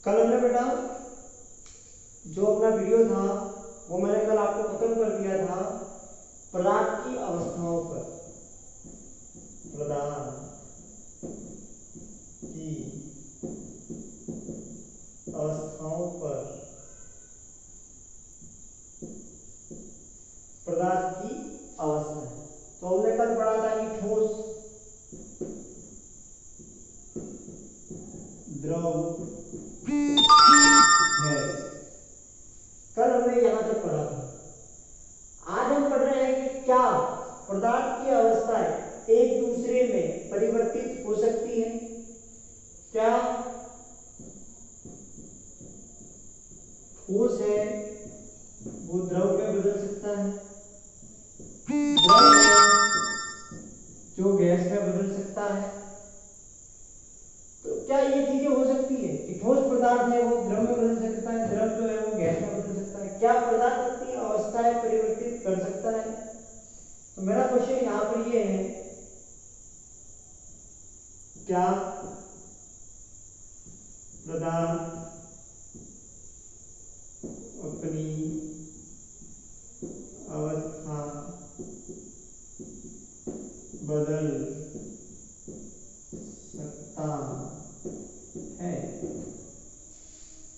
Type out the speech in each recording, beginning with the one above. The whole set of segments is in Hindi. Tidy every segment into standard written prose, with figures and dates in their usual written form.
कल हमने बेटा जो अपना वीडियो था वो मैंने कल आपको खत्म कर दिया था पदार्थ की अवस्थाओं पर। पदार्थ की अवस्थाओं पर, पदार्थ की अवस्था है। तो हमने कल पढ़ा था कि ठोस, द्रव, गैस। कल हमने यहां तक पढ़ा था। आज हम पढ़ रहे हैं कि क्या पदार्थ की अवस्थाएं एक दूसरे में परिवर्तित हो सकती है। क्या ठोस है वो द्रव में बदल सकता है, द्रव है जो गैस में बदल सकता है। तो क्या ये चीजें हो सकती है कि ठोस पदार्थ है वो द्रव में बदल सकता है, द्रव जो है वो गैस में बदल सकता है। क्या पदार्थ अपनी अवस्थाएं परिवर्तित कर सकता है? तो मेरा क्वेश्चन यहाँ पर ये है, क्या पदार्थ अपनी अवस्था बदल सकता है?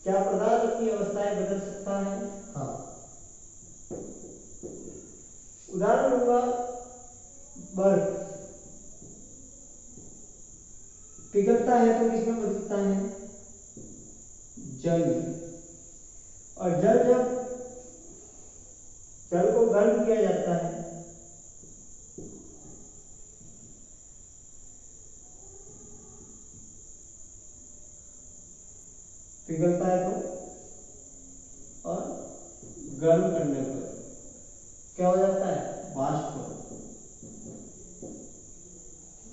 क्या पदार्थ अपनी अवस्थाएं बदल सकता है? हाँ। उदाहरण लूंगा, बर्फ पिघलता है तो किसमें बदलता है? जल। और जल जब जल को गर्म किया जाता है पिघलता है तो, और गर्म करने पर क्या हो जाता है? वाष्प।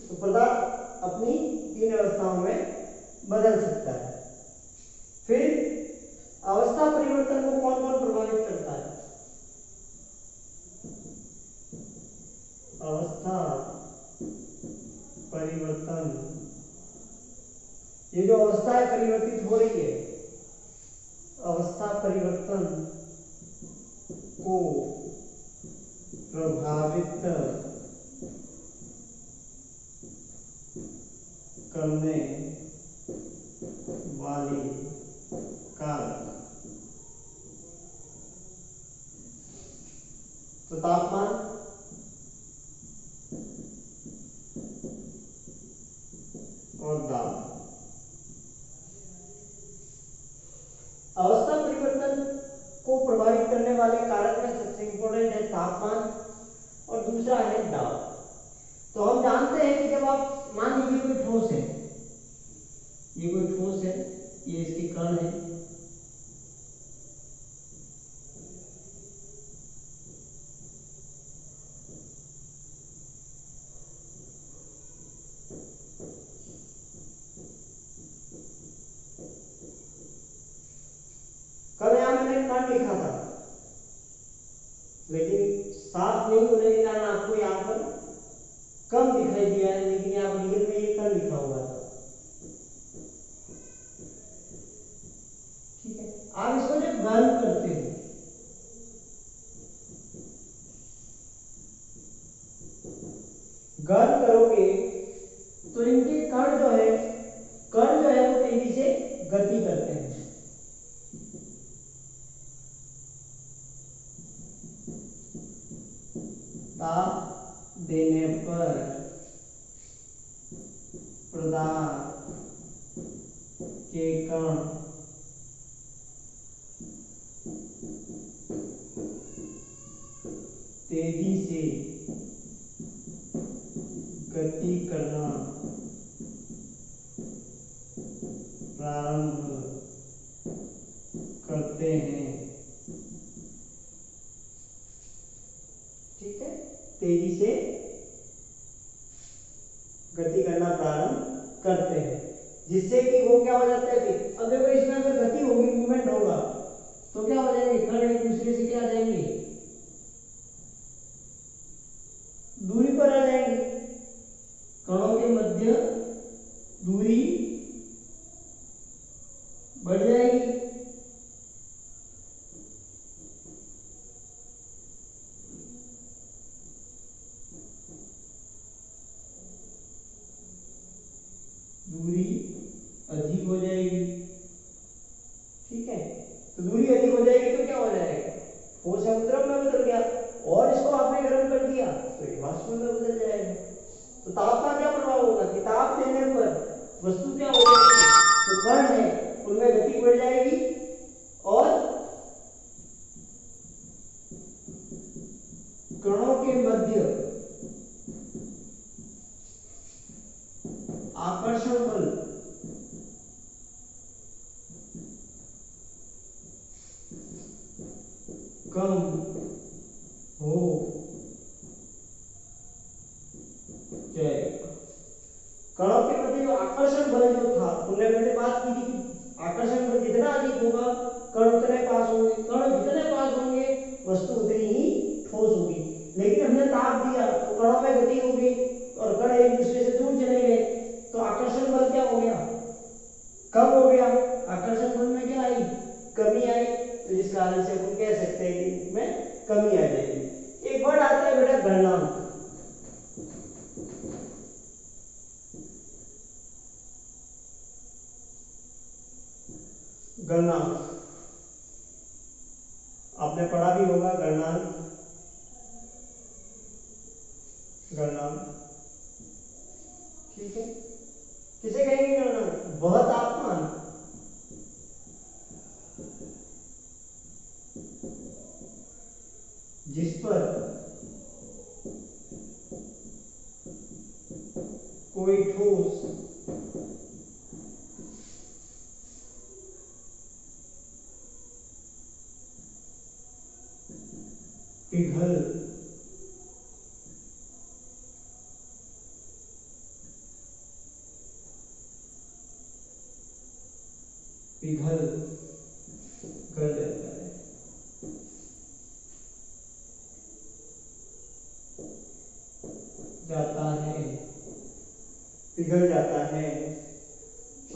तो पदार्थ अपनी तीन अवस्थाओं में बदल सकता है। फिर अवस्था परिवर्तन को कौन कौन प्रभावित करता है? अवस्था परिवर्तन, ये जो अवस्थाएं परिवर्तित हो रही है, अवस्था परिवर्तन को प्रभावित करने वाली कारक। तो तापमान, और दाब। अवस्था परिवर्तन को प्रभावित करने वाले कारक में सबसे इंपॉर्टेंट है तापमान और दूसरा है दाब। तो हम जानते हैं कि जब आप मान लीजिए कोई ठोस है, ये कोई ठोस है, ये इसके कण है, कल यहां मैंने कण लिखा था लेकिन साफ नहीं होने के कारण आपको यहाँ पर कम दिखाई दिया है, लेकिन यहाँ पर रियल में ये कण लिखा हुआ था। ठीक है, आप इसको जब गर्म करते हो, गर्म करोगे तो इनके कण जो है वो तेजी से गति करते हैं। ताप देने पर पदार्थ के कण तेजी से गति करना प्रारंभ करते हैं। ठीक है, तेजी से गति करना प्रारंभ करते हैं, जिससे कि वो क्या हो जाता है कि अब देखो इसमें अगर गति होगी, मूवमेंट होगा तो क्या हो जाएंगे? कण एक दूसरे से क्या आ जाएंगे? दूरी पर आ जाएंगे। कणों के मध्य दूरी बढ़ जाएगी। दूरी अधिक हो जाएगी। ठीक है, तो दूरी अधिक हो जाएगी तो क्या हो जाएगा, ठोस द्रव में बदल गया, और इसको आपने गर्म कर दिया तो ये वाष्प में बदल जाएगा। तो ताप का क्या प्रभाव होगा कि ताप देने पर वस्तु क्या हो जाएगी, जो कण है उनमें गति बढ़ जाएगी और कणों के मध्य आकर्षण बल कम हो जाएगा। कणों के मध्य जो आकर्षण बल जो था, हमने पहले बात की थी कि आकर्षण बल जितना अधिक होगा कण उतने पास होंगे, कण जितने पास होंगे वस्तु उतनी ही ठोस होगी। लेकिन हमने ताप दिया तो कणों में गति होगी और कण एक दूसरे से दूर चले गए, तो आकर्षण बल क्या हो गया, कम हो गया। आकर्षण बल में क्या आई, कमी आई, तो जिस कारण से हम कह सकते हैं कि इसमें कमी आ जाएगी। एक वर्ड आता है बेटा गलनांक। गलनांक आपने पढ़ा भी होगा, गलनांक। गलनांक ठीक है, किसे कहेंगे गलनांक, वह तापमान जिस पर कोई ठोस पिघल गल जाता है, पिघल जाता है,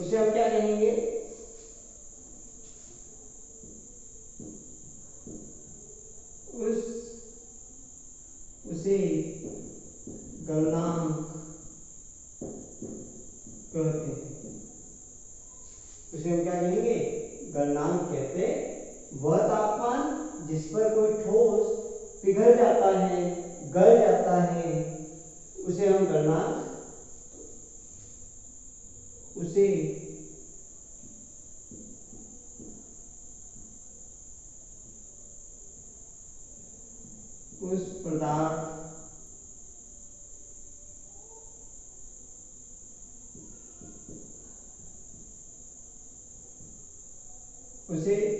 उसे हम क्या कहेंगे, उसे गलनांक कहते हैं। उसे हम क्या कहेंगे, गलनांक कहते हैं। वह तापमान जिस पर कोई ठोस पिघल जाता है, गल जाता है, उसे हम गलनांक, उसे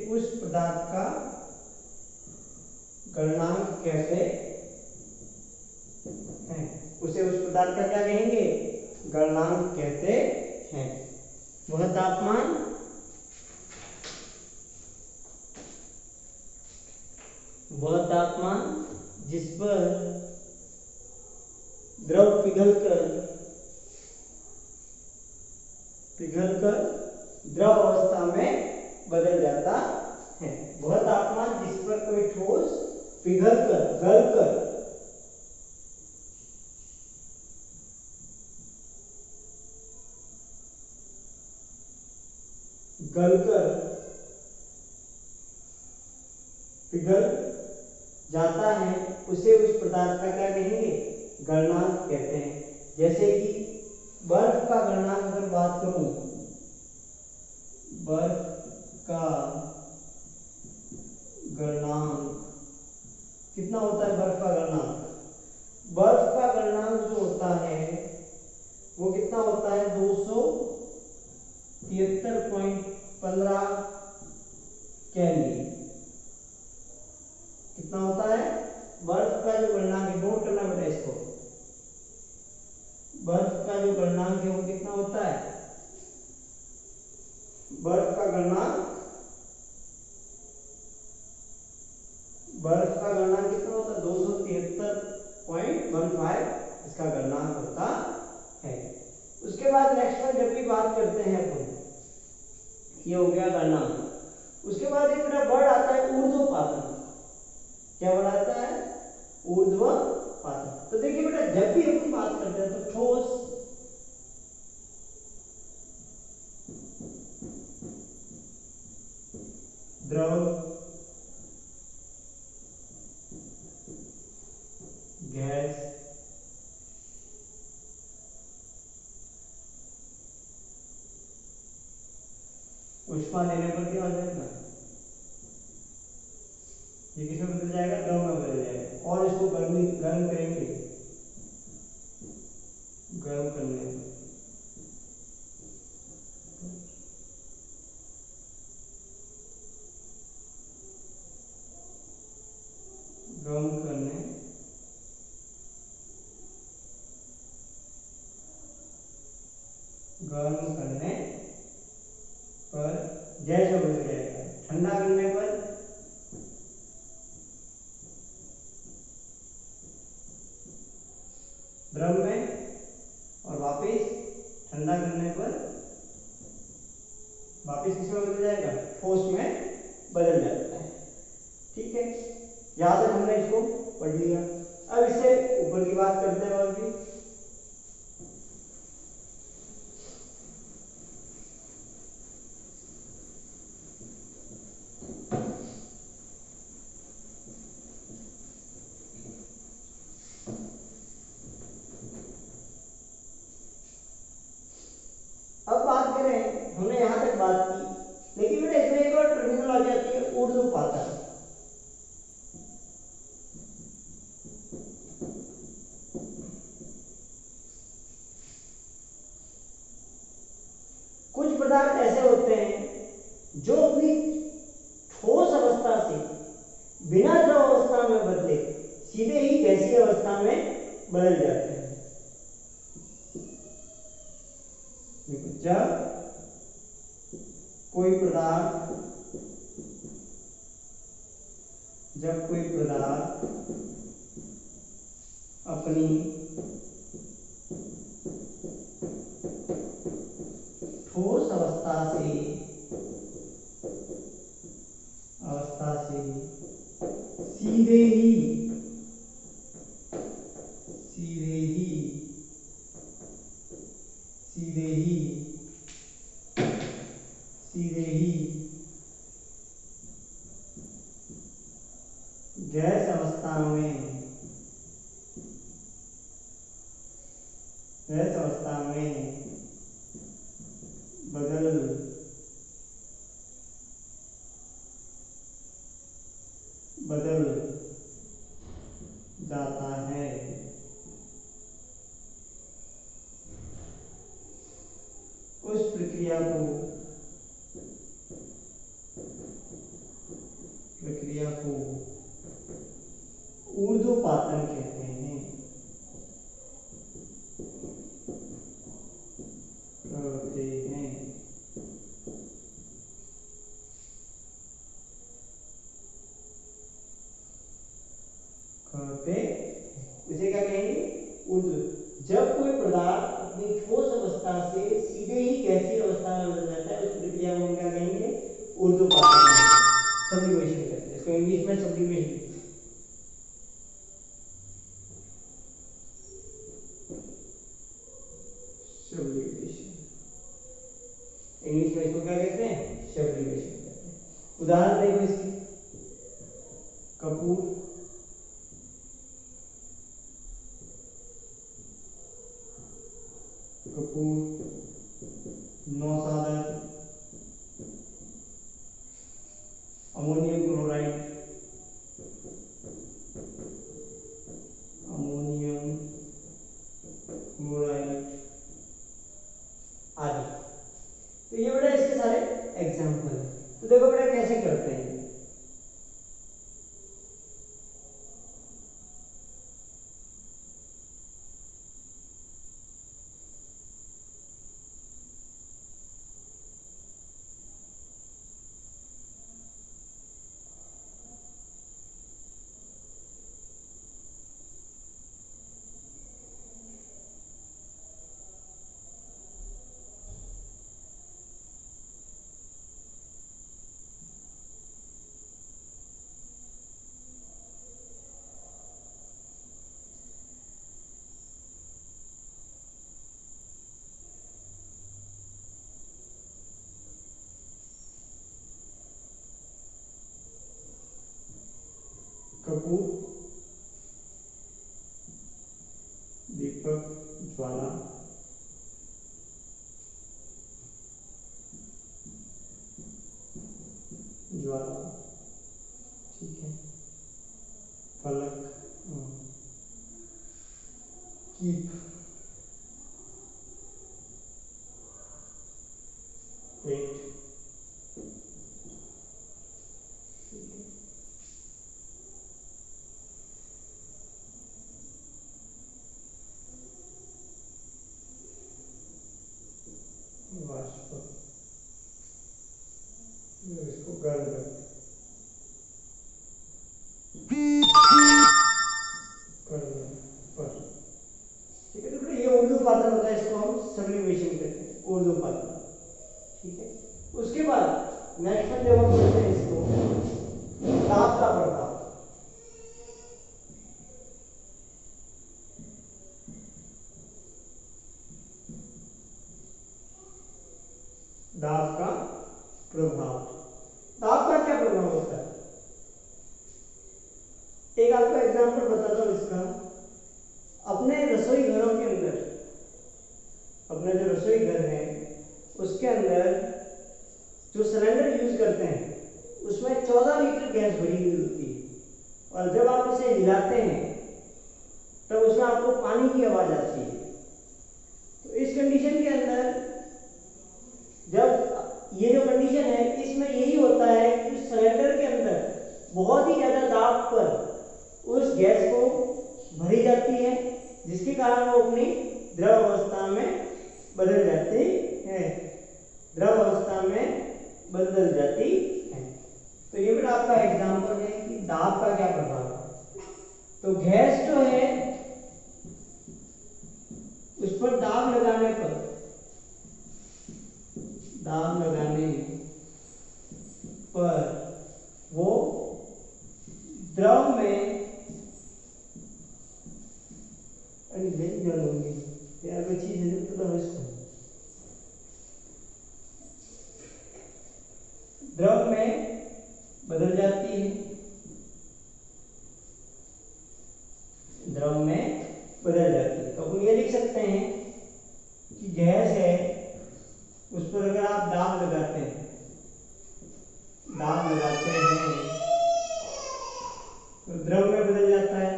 उस पदार्थ का गलनांक कहते हैं। उसे उस पदार्थ का क्या कहेंगे, गलनांक कहते हैं। वह तापमान जिस पर द्रव पिघलकर द्रव अवस्था में बदल जाता है। वह तापमान जिस पर कोई ठोस पिघलकर गलकर पिघल जाता है, उसे उस पदार्थ का क्या कहेंगे, गलनांक कहते हैं। जैसे कि बर्फ का गलनांक अगर बात करूं, बर्फ का गलनांक कितना होता है, बर्फ का गलनांक जो होता है वो कितना होता है, 273.15 केल्विन। कितना होता है बर्फ का जो गलनांक है, नोट करना बेटा इसको, बर्फ का जो गलनांक है वो कितना होता है, बर्फ का गलनांक कितना होता है, 273.15 इसका गलनांक होता है। उसके बाद नेक्स्ट में जब भी बात करते हैं अपन ये हो गया गणनांक। उसके बाद एक मेरा वर्ड आता है ऊर्ध्वपातन। क्या वर्ड आता है? ऊर्ध्वपातन। तो देखिए बेटा, जब भी हम बात करते हैं तो ठोस, द्रव, गैस, ऊष्मा देने पर क्या हो जाएगा? ये किसमें बदल जाएगा? द्रव में बदल जाएगा। और इसको गर्म करेंगे, गर्म करने पर गर्म करने गर्म करने पर गैस में बदल जाएगा। ठंडा करने पर द्रव में, और वापस ठंडा करने पर वापस किसमें बदल जाएगा? ठोस में बदल जाता है। ठीक है, यहां तक हमने इसको पढ़ लिया। अब इससे ऊपर की बात करते हैं और भी। अब बात करें, हमने यहां तक बात की, लेकिन बेटा इसमें एक और टर्मिनोलॉजी आती है ऊर्ध्वपातन। कुछ पदार्थ ऐसे होते हैं जो अपनी ठोस अवस्था से बिना द्रव अवस्था में बदले सीधे ही गैसीय अवस्था में बदल जाते हैं। देखो, जब कोई पदार्थ अपनी ठोस अवस्था से सीधे ही गैस अवस्था में बदल जाता है, उस प्रक्रिया को ऊर्ध्वपातन कहते हैं। इसे क्या कहेंगे? ऊर्ध्व। जब कोई पदार्थ अपनी ठोस अवस्था से सीधे ही गैसीय अवस्था में बदल जाता है, उस प्रक्रिया को हम क्या कहेंगे? ऊर्ध्वपातन, सब्लिमेशन कहते हैं इसको, इंग्लिश में सब्लिमेशन। इंग्लिश में इसको क्या कहते हैं? सब्लिमेशन कहते हैं। उदाहरण देखो इसकी, कपूर, नौसादर, अमोनियम क्लोराइड, आदि। तो ये बेटा इसके सारे एग्जाम्पल है। तो देखो बेटा कैसे करते हैं। कपूर, दीपक, ज्वाला, ज्वाला, ठीक है, फलक, कीप, पेट, वाष्प, इसको गर्म करते, ठीक है। तो ये ऊर्ध्वपातन होता है, इसको हम सब्लिमेशन कहते हैं, ऊर्ध्वपातन, ठीक है। उसके बाद नेक्स्ट में जब हम करते हैं इसको दाब का प्रभाव, दाब का प्रभाव, दाब का क्या प्रभाव होता है? एक आपको एग्जांपल बताता हूं इसका। अपने रसोई घरों के अंदर, अपने जो रसोई घर है उसके अंदर जो सिलेंडर यूज करते हैं उसमें 14 लीटर गैस भरी हुई होती है, और जब आप इसे हिलाते हैं तब उसमें आपको पानी की आवाज आती है। तो इस कंडीशन के अंदर, जब ये जो कंडीशन है इसमें यही होता है कि सिलेंडर के अंदर बहुत ही ज्यादा दाब पर उस गैस को भरी जाती है, जिसके कारण वो अपनी द्रव अवस्था में बदल जाती है, द्रव अवस्था में बदल जाती है। तो ये बेटा आपका एग्जांपल है कि दाब का क्या प्रभाव है। तो गैस जो है उस पर दाब लगाने पर, दाब लगाने पर वो द्रव में यार कोई चीज है तो इसको द्रव में बदल जाती है, द्रव में बदल जाती है। तो हम ये लिख सकते हैं कि गैस है उस पर अगर आप दाब लगाते हैं, दाब लगाते हैं तो द्रव में बदल जाता है,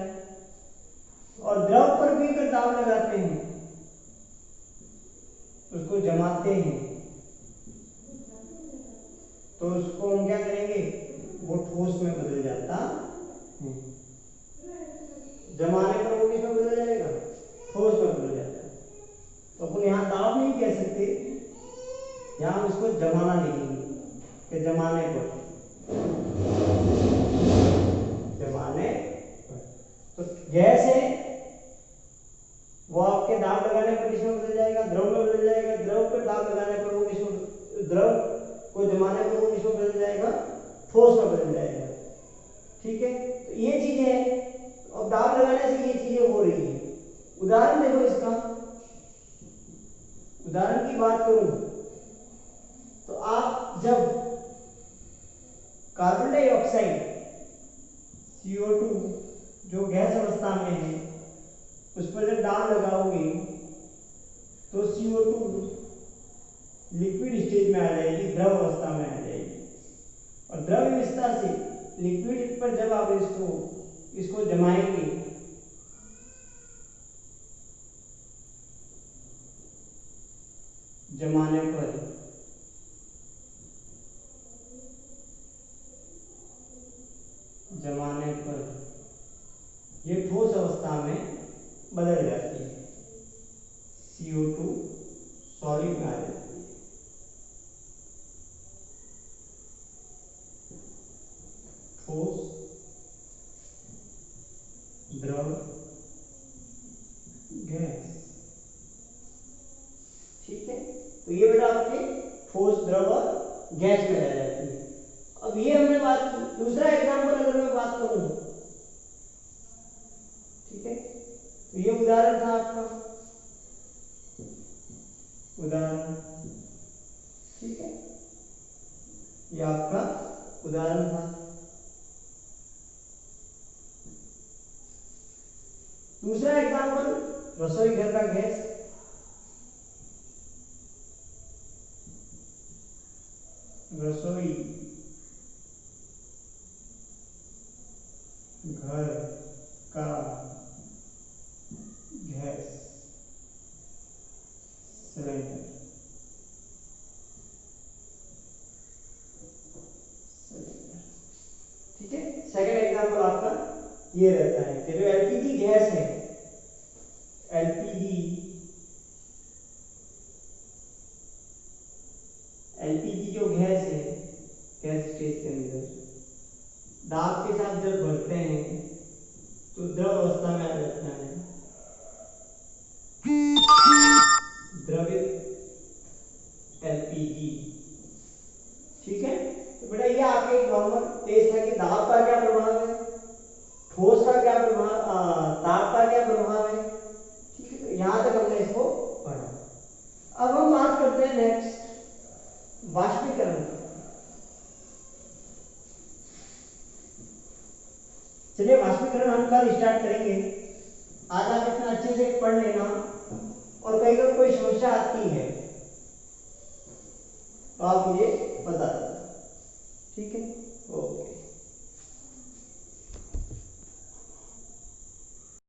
और द्रव पर भी अगर दाब लगाते हैं, उसको जमाते हैं, तो उसको हम क्या करेंगे, वो ठोस में बदल जाता है। जमाने पर वो किस में बदल जाएगा, ठोस में बदल जाता है। तो अपन यहाँ दाब नहीं कह सकते, यहाँ हम इसको जमाना लिखेंगे कि जमाने पर, जमाने पर। तो गैस है वो आपके दाब लगाने पर किसमें बदल जाएगा, द्रव में बदल जाएगा। द्रव पर दाब लगाने पर वो किसमें, द्रव को जमाने पर वो किसमें बदल जाएगा, ठोस में बदल जाएगा, ठीक है। तो ये चीजें हैं, और दाब लगाने से ये चीजें हो रही है। उदाहरण देखो इसका, उदाहरण की बात करूं तो आप जब कार्बन डाइऑक्साइड CO2 जो गैस अवस्था में है उस पर जब दाब लगाओगे तो CO2 लिक्विड स्टेज में आ जाएगी, द्रव अवस्था में आ जाएगी, और द्रव अवस्था से लिक्विड पर जब आप इसको जमाएंगे जमाने पर ये ठोस अवस्था में बदल जाती है, CO2 सॉलिड में आ जाती है। ठोस, द्रव, गैस, ठीक है। तो ये बेटा आपके ठोस, द्रव और गैस में रह जाती है। अब ये हमने बात, दूसरा एग्जांपल अगर मैं बात करूं, ठीक है, तो ये उदाहरण था आपका, उदाहरण, ठीक है, ये आपका उदाहरण था। दूसरा एग्जाम्पल रसोई घर का गैस, रसोई घर का गैस सिलेंडर, ठीक है। सेकंड एग्जांपल आपका ये रहता है कि जो एलपीजी गैस है, एलपीजी जो गैस है, गैस स्टेज के अंदर दाब के साथ जब भरते हैं तो द्रव अवस्था में आ जाता है, द्रवित एलपीजी, ठीक है। तो बेटा ये आपके एक नॉर्मल टेस्ट है कि दाब का क्या प्रभाव है, ठोस का क्या प्रभाव, दाब का क्या प्रभाव है, ठीक है। तो यहां तक हमने इसको पढ़ा। अब हम बात करते हैं नेक्स्ट वाष्पीकरण। चलिए वाष्पीकरण हम कल स्टार्ट करेंगे, आज आप इतना अच्छे से पढ़ लेना, और कहीं अगर कोई समस्या आती है तो आप मुझे बता देना, ठीक है।